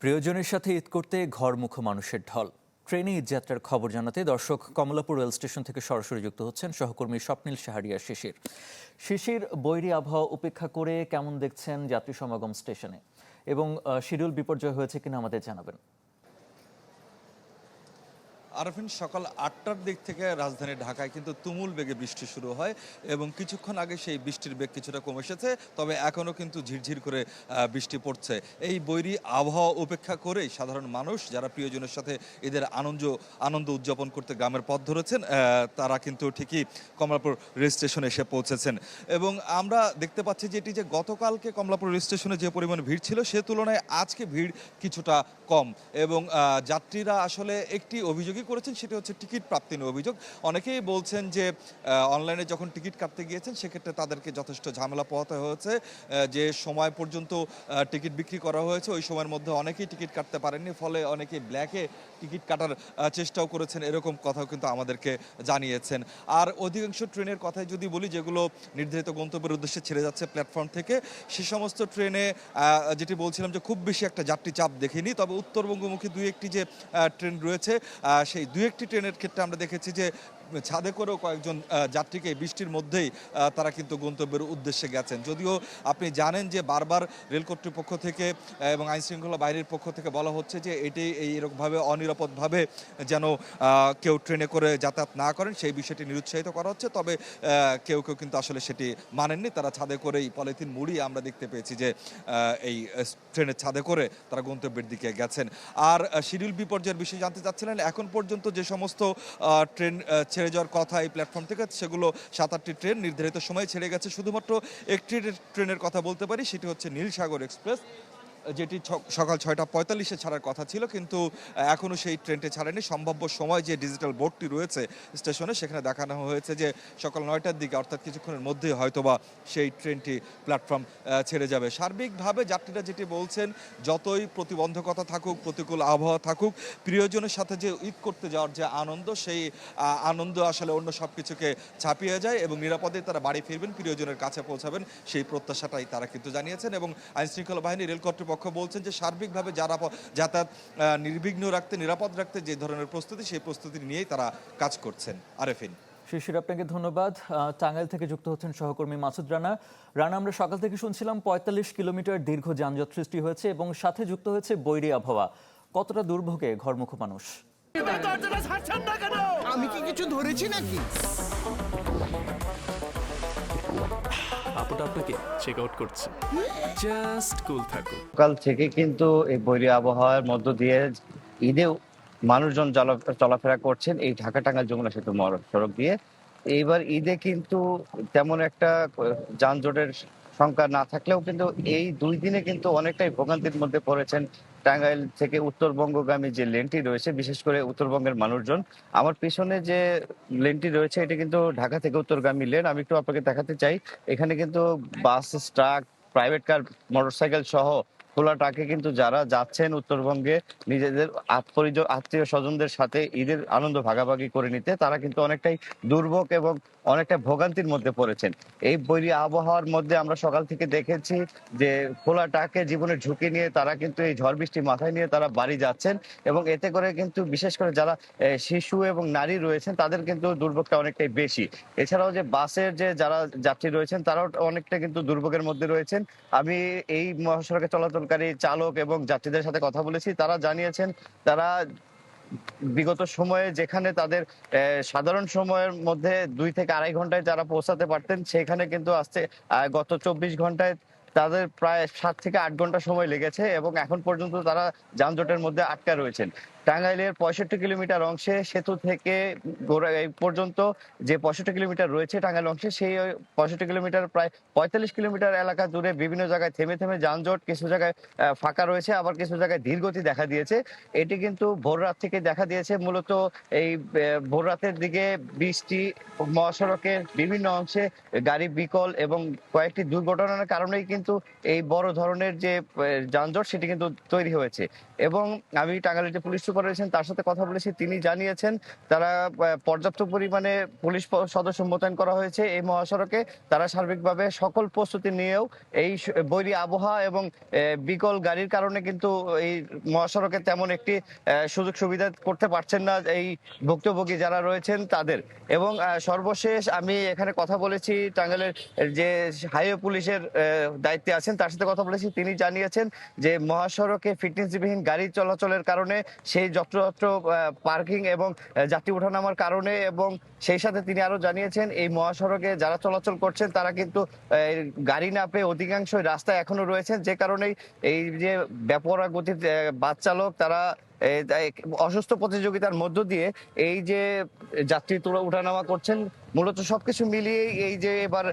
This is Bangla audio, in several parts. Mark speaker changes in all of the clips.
Speaker 1: প্রিয়জনের সাথে ঈদ করতে ঘরমুখো মানুষের ঢল। ট্রেনে ঈদযাত্রার খবর জানাতে দর্শক কমলাপুর রেল স্টেশন থেকে সরাসরি যুক্ত হচ্ছেন সহকর্মী স্বপ্নিল শাহরিয়ার শিশির। শিশির, বৈরী আবহাওয়া উপেক্ষা করে কেমন দেখছেন যাত্রী সমাগম স্টেশনে এবং শিডিউল বিপর্যয় হয়েছে কিনা আমাদের জানাবেন।
Speaker 2: আরফিন, সকাল ৮টার দিক থেকে রাজধানী ঢাকায় কিন্তু তুমুল বেগে বৃষ্টি শুরু হয় এবং কিছুক্ষণ আগে সেই বৃষ্টির বেগ কিছুটা কমে এসেছে, তবে এখনও কিন্তু ঝিরঝির করে বৃষ্টি পড়ছে। এই বৈরী আবহাওয়া উপেক্ষা করেই সাধারণ মানুষ যারা প্রিয়জনের সাথে এদের আনন্দ উদযাপন করতে গ্রামের পথ ধরেছেন, তারা কিন্তু ঠিকই কমলাপুর রেল স্টেশনে এসে পৌঁছেছেন। এবং আমরা দেখতে পাচ্ছি যে এটি যে গতকালকে কমলাপুর রেল স্টেশনে যে পরিমাণ ভিড় ছিল সে তুলনায় আজকে ভিড় কিছুটা কম। এবং যাত্রীরা আসলে একটি অভিযোগই করেছেন, সেটা হচ্ছে টিকিট প্রাপ্তি নিয়ে অভিযোগ। অনেকেই বলছেন যে অনলাইনে যখন টিকিট কাটতে গিয়েছেন সেক্ষেত্রে তাদেরকে যথেষ্ট ঝামেলা পোহাতে হয়েছে। যে সময় পর্যন্ত টিকিট বিক্রি করা হয়েছে ওই সময়ের মধ্যে অনেকেই টিকিট কাটতে পারেননি, ফলে অনেকেই ব্ল্যাকে টিকিট কাটার চেষ্টাও করেছেন, এরকম কথাও কিন্তু আমাদেরকে জানিয়েছেন। আর অধিকাংশ ট্রেনের কথাই যদি বলি, যেগুলো নির্ধারিত গন্তব্যের উদ্দেশ্যে ছেড়ে যাচ্ছে প্ল্যাটফর্ম থেকে, সে সমস্ত ট্রেনে যেটি বলছিলাম যে খুব বেশি একটা যাত্রী চাপ দেখিনি। তবে উত্তরবঙ্গমুখী দুই একটি যে ট্রেন রয়েছে, সেই দুই একটি ট্রেনের ক্ষেত্রে আমরা দেখেছি যে ছাদে করেও কয়েকজন যাত্রীকে বৃষ্টির মধ্যেই তারা কিন্তু গন্তব্যের উদ্দেশ্যে গেছেন। যদিও আপনি জানেন যে বারবার রেল কর্তৃপক্ষ থেকে এবং আইনশৃঙ্খলা বাহিনীর পক্ষ থেকে বলা হচ্ছে যে এটি এইরকমভাবে অনিরাপদভাবে যেন কেউ ট্রেনে করে যাতায়াত না করেন, সেই বিষয়টি নিরুৎসাহিত করা হচ্ছে। তবে কেউ কেউ কিন্তু আসলে সেটি মানেননি, তারা ছাদে করেই পলিথিন মুড়িয়ে আমরা দেখতে পেয়েছি যে এই ট্রেনের ছাদে করে তারা গন্তব্যের দিকে গেছেন। আর শিডিউল বিপর্যয়ের বিষয়ে জানতে চাচ্ছিলেন, এখন পর্যন্ত যে সমস্ত ট্রেন ছেড়ে যাওয়ার কথা এই প্ল্যাটফর্ম থেকে, সেগুলো ৭-৮টি ট্রেন নির্ধারিত সময়ে ছেড়ে গেছে। শুধুমাত্র একটি ট্রেনের কথা বলতে পারি, সেটি হচ্ছে নীলসাগর এক্সপ্রেস, যেটি সকাল ৬টা ৪৫-এ ছাড়ার কথা ছিল, কিন্তু এখনও সেই ট্রেনটি ছাড়েনি। সম্ভাব্য সময় যে ডিজিটাল বোর্ডটি রয়েছে স্টেশনে, সেখানে দেখানো হয়েছে যে সকাল ৯টার দিকে, অর্থাৎ কিছুক্ষণের মধ্যেই হয়তোবা সেই ট্রেনটি প্ল্যাটফর্ম ছেড়ে যাবে। সার্বিকভাবে যাত্রীরা যেটি বলছেন, যতই প্রতিবন্ধকতা থাকুক, প্রতিকূল আবহাওয়া থাকুক, প্রিয়জনের সাথে যে ঈদ করতে যাওয়ার যে আনন্দ, সেই আনন্দ আসলে অন্য সব কিছুকে ছাপিয়ে যায় এবং নিরাপদে তারা বাড়ি ফিরবেন, প্রিয়জনের কাছে পৌঁছাবেন, সেই প্রত্যাশাটাই তারা কিন্তু জানিয়েছেন। এবং আইনশৃঙ্খলা বাহিনী, রেল কর্তৃপক্ষ বলছেন যে সার্বিকভাবে যারা যাতায়াত নির্বিঘ্ন রাখতে, নিরাপদ রাখতে যে ধরনের প্রস্তুতি, সেই প্রস্তুতি নিয়েই তারা কাজ করছেন। আরেফিন।
Speaker 1: শিশির, আপনাকে ধন্যবাদ। টাঙ্গাইল থেকে যুক্ত হচ্ছেন সহকর্মী মাসুদ রানা। আমরা সকাল থেকে শুনছিলাম ৪৫ কিলোমিটার দীর্ঘ যানজট সৃষ্টি হয়েছে এবং সাথে যুক্ত হয়েছে বৈরী আবহাওয়া। কতটা দুর্ভোগে ঘরমুখো মানুষ?
Speaker 3: আমি কি কিছু ধরেছি নাকি?
Speaker 4: আপুটা আপনাকে চেক আউট করছে, জাস্ট কুল থাকুন।
Speaker 5: সকাল থেকে কিন্তু এই বৈরী আবহাওয়ার মধ্য দিয়ে ঈদে মানুষজন চলাফেরা করছেন এই ঢাকা টাঙ্গাইল যমুনা সেতু সড়ক দিয়ে। এইবার ঈদে কিন্তু তেমন একটা যানজটের সংখ্যা না থাকলেও কিন্তু এই ২ দিনে কিন্তু অনেকটাই ভোগান্তির মধ্যে পড়েছেন টাঙ্গাইল থেকে উত্তরবঙ্গগামী যে লেনটি রয়েছে, বিশেষ করে উত্তরবঙ্গের মানুষজন। আমার পিছনে যে লেনটি রয়েছে এটি কিন্তু ঢাকা থেকে উত্তরগামী লেন। আমি একটু আপনাকে দেখাতে চাই, এখানে কিন্তু বাস, ট্রাক, প্রাইভেট কার, মোটরসাইকেল সহ খোলা ট্রাকে কিন্তু যারা যাচ্ছেন উত্তরবঙ্গে নিজেদের আত্মীয় স্বজনদের সাথে ঈদের আনন্দ ভাগাভাগি করে নিতে, তারা কিন্তু অনেকটাই দুর্ভোগ এবং অনেকটা ভোগান্তির মধ্যে পড়েছেন। এই বৈরী আবহাওয়ার মধ্যে আমরা সকাল থেকে দেখেছি যে খোলা ট্রাকে জীবনের ঝুঁকি নিয়ে তারা কিন্তু এই ঝড় বৃষ্টি মাথায় নিয়ে তারা বাড়ি যাচ্ছেন এবং এতে করে কিন্তু বিশেষ করে যারা শিশু এবং নারী রয়েছেন তাদের কিন্তু দুর্ভোগটা অনেকটাই বেশি। এছাড়াও যে বাসের যে যারা যাত্রী রয়েছেন তারাও অনেকটা কিন্তু দুর্ভোগের মধ্যে রয়েছেন। আমি এই মহাসড়কে চলাচলকারী চালক এবং যাত্রীদের সাথে কথা বলেছি, তারা জানিয়েছেন তারা বিগত সময়ে যেখানে তাদের সাধারণ সময়ের মধ্যে ২ থেকে ২.৫ ঘন্টায় যারা পৌঁছাতে পারতেন, সেখানে কিন্তু আসছে গত ২৪ ঘন্টায় তাদের প্রায় ৭ থেকে ৮ ঘন্টা সময় লেগেছে এবং এখন পর্যন্ত তারা যানজটের মধ্যে আটকা রয়েছেন। টাঙ্গাইলের ৬৫ কিলোমিটার অংশে সেতু থেকে এই পর্যন্ত যে ৬৫ কিলোমিটার রয়েছে টাঙ্গাইল অংশে, সেই ৬৫ কিলোমিটার প্রায় ৪৫ কিলোমিটার এলাকা জুড়ে বিভিন্ন জায়গায় থেমে থেমে যানজট, কিছু জায়গায় ফাঁকা রয়েছে, আবার কিছু জায়গায় ধীরগতি দেখা দিয়েছে। এটি কিন্তু ভোর রাত থেকে দেখা দিয়েছে। মূলত এই ভোর রাতের দিকে বৃষ্টি, মহাসড়কের বিভিন্ন অংশে গাড়ি বিকল এবং কয়েকটি দুর্ঘটনার কারণেই কিন্তু কিন্তু এই বড় ধরনের যে যানজট সেটি কিন্তু তৈরি হয়েছে। এবং আমি টাঙ্গাইলের যে পুলিশ সুপার রয়েছেন তার সাথে কথা বলেছি, তিনি জানিয়েছেন তারা পর্যাপ্ত পরিমাণে পুলিশ সদস্য মোতায়েন করা হয়েছে এই মহাসড়কে। তারা সার্বিকভাবে সকল প্রস্তুতি নিয়েও এই বৈরী আবহাওয়া এবং বিকল গাড়ির কারণে কিন্তু এই মহাসড়কে তেমন একটি সুযোগ সুবিধা করতে পারছেন না এই ভুক্তভোগী যারা রয়েছেন তাদের। এবং সর্বশেষ আমি এখানে কথা বলেছি টাঙ্গাইলের যে হাইওয়ে পুলিশের দায়িত্বে আছেন তার সাথে কথা বলেছি, তিনি জানিয়েছেন যে মহাসড়কে ফিটনেসবিহীন গাড়ি চলাচলের কারণে সেই যত্রতত্র পার্কিং এবং যাত্রী ওঠানামার কারণে, এবং সেই সাথে তিনি আরো জানিয়েছেন এই মহাসড়কে যারা চলাচল করছেন তারা কিন্তু গাড়ি না পেয়ে অধিকাংশ রাস্তায় এখনো রয়েছেন, যে কারণেই এই যে বেপরোয়া গতির বাস চালক তারা অসুস্থ প্রতিযোগিতার মধ্য দিয়ে এই যে যাত্রী তোলা উঠানামা করছেন। মূলত সবকিছু মিলিয়ে এই যে এবার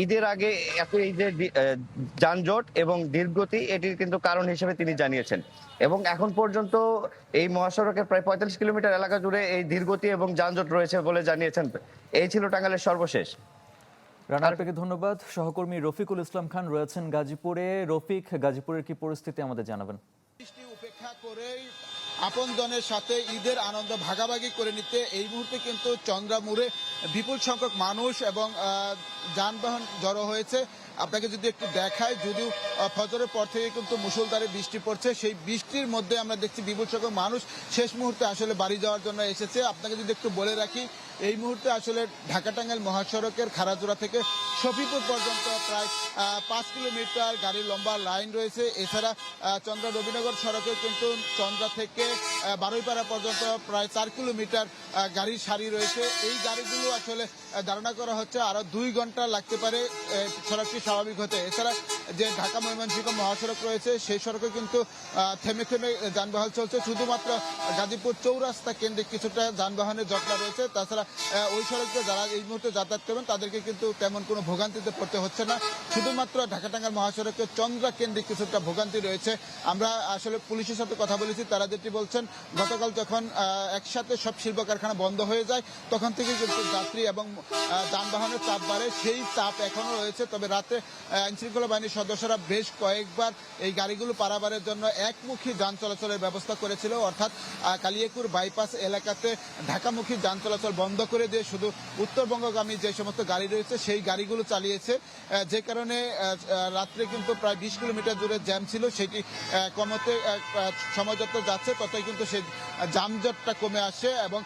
Speaker 5: ঈদের আগে এত এই যে যানজট এবং ধীরগতি এটির কিন্তু কারণ হিসেবে তিনি জানিয়েছেন। এবং এখন পর্যন্ত এই মহাসড়কের প্রায় 45 কিলোমিটার এলাকা জুড়ে এই ধীরগতি এবং যানজট রয়েছে বলে জানিয়েছেন। এই ছিল টাঙ্গাইলের সর্বশেষ।
Speaker 1: রানা, আপনাকে ধন্যবাদ। সহকর্মী রফিকুল ইসলাম খান রয়েছেন গাজীপুরে। রফিক, গাজীপুরের কি পরিস্থিতি আমাদের জানাবেন।
Speaker 3: বৃষ্টি উপেক্ষা করেই আপনজনের সাথে ঈদের আনন্দ ভাগাভাগি করে নিতে এই মুহূর্তে কিন্তু চন্দ্রামুড়ে বিপুল সংখ্যক মানুষ এবং যানবাহন জড়ো হয়েছে। আপনাকে যদি একটু দেখায়, যদিও ফজরের পর থেকে কিন্তু মুষলধারে বৃষ্টি পড়ছে, সেই বৃষ্টির মধ্যে আমরা দেখছি বিপুল সংখ্যক মানুষ শেষ মুহূর্তে আসলে বাড়ি যাওয়ার জন্য এসেছে। আপনাকে যদি একটু বলে রাখি, এই মুহূর্তে আসলে ঢাকা টাঙ্গাইল মহাসড়কের খারাজোড়া থেকে শফিপুর পর্যন্ত প্রায় 5 কিলোমিটার গাড়ির লম্বা লাইন রয়েছে। এছাড়া চন্দ্রা রবীনগর সড়কে কিন্তু চন্দ্রা থেকে বারুইপাড়া পর্যন্ত প্রায় 4 কিলোমিটার গাড়ির সারি রয়েছে। এই গাড়িগুলো আসলে ধারণা করা হচ্ছে আরো 2 ঘন্টা লাগতে পারে সড়কটি স্বাভাবিক হতে। এছাড়া যে ঢাকা ময়মনসিংহ মহাসড়ক রয়েছে সেই সড়কে কিন্তু থেমে থেমে যানবাহন চলছে। শুধুমাত্র গাজীপুর চৌরাস্তা কেন্দ্রিক কিছুটা যানবাহনের জটলা রয়েছে। তাছাড়া ওই সড়কে যারা এই মুহূর্তে যাতায়াত করবেন তাদেরকে কিন্তু তেমন কোনো ভোগান্তিতে পড়তে হচ্ছে না। শুধুমাত্র ঢাকা টাঙ্গাইল মহাসড়কে চন্দ্রা কেন্দ্রিক কিছুটা ভোগান্তি রয়েছে। আমরা আসলে পুলিশের সাথে কথা বলেছি, তারা যেটি বলছেন গতকাল যখন একসাথে সব শিল্প কারখানা বন্ধ হয়ে যায় তখন থেকে কিন্তু যাত্রী এবং যানবাহনের চাপ বাড়ে। সেই চাপ এখনো রয়েছে। তবে রাতে আইনশৃঙ্খলা বাহিনীর সদস্যরা বেশ কয়েকবার এই গাড়িগুলো পারাবারের জন্য একমুখী যান চলাচলের ব্যবস্থা করেছিল, অর্থাৎ কালিয়াকুর বাইপাস এলাকাতে ঢাকামুখী যান চলাচল বন্ধ করে দিয়ে শুধু উত্তরবঙ্গগামী যে সমস্ত গাড়ি রয়েছে সেই গাড়িগুলো চালিয়েছে, যে কারণে রাত্রে কিন্তু প্রায় 20 কিলোমিটার দূরে জ্যাম ছিল, সেটি কমতে সময় যত যাচ্ছে ততই কিন্তু সেই যানজটটা কমে আসে। এবং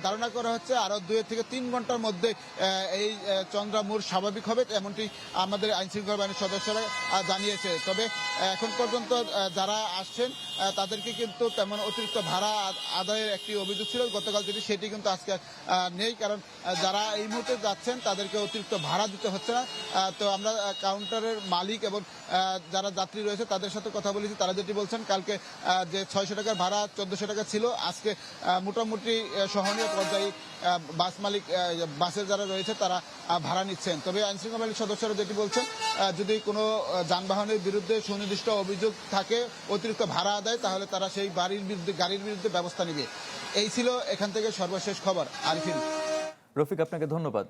Speaker 3: ধারণা করা হচ্ছে আরো 2 থেকে 3 ঘন্টার মধ্যে এই চন্দ্রামুড় স্বাভাবিক হবে, এমনটি আমাদের আইনশৃঙ্খলা বাহিনীর সদস্যরা জানিয়েছে। তবে এখন পর্যন্ত যারা আসছেন তাদেরকে কিন্তু তেমন অতিরিক্ত ভাড়া আদায়ের একটি অভিযোগ ছিল গতকাল থেকে, সেটি কিন্তু আজকে নেই, কারণ যারা এই মুহূর্তে যাচ্ছেন তাদেরকে অতিরিক্ত ভাড়া দিতে হচ্ছে না। তো আমরা কাউন্টারের মালিক এবং যারা যাত্রী রয়েছে তাদের সাথে কথা বলেছি, তারা যেটি বলছেন কালকে যে 600 টাকার ভাড়া 1400 টাকা ছিল, আজকে মোটামুটি সহনীয় পর্যায়ে বাস মালিক বাসের যারা রয়েছে তারা ভাড়া নিচ্ছেন। তবে আইনশৃঙ্খলা বাহিনীর সদস্যরা যেটি বলছেন, যদি কোনো যানবাহনের বিরুদ্ধে সুনির্দিষ্ট অভিযোগ থাকে অতিরিক্ত ভাড়া আদায়, তাহলে তারা সেই গাড়ির বিরুদ্ধে ব্যবস্থা নেবে। এই ছিল এখান থেকে সর্বশেষ খবর। আরিফিন।
Speaker 1: রফিক, আপনাকে ধন্যবাদ।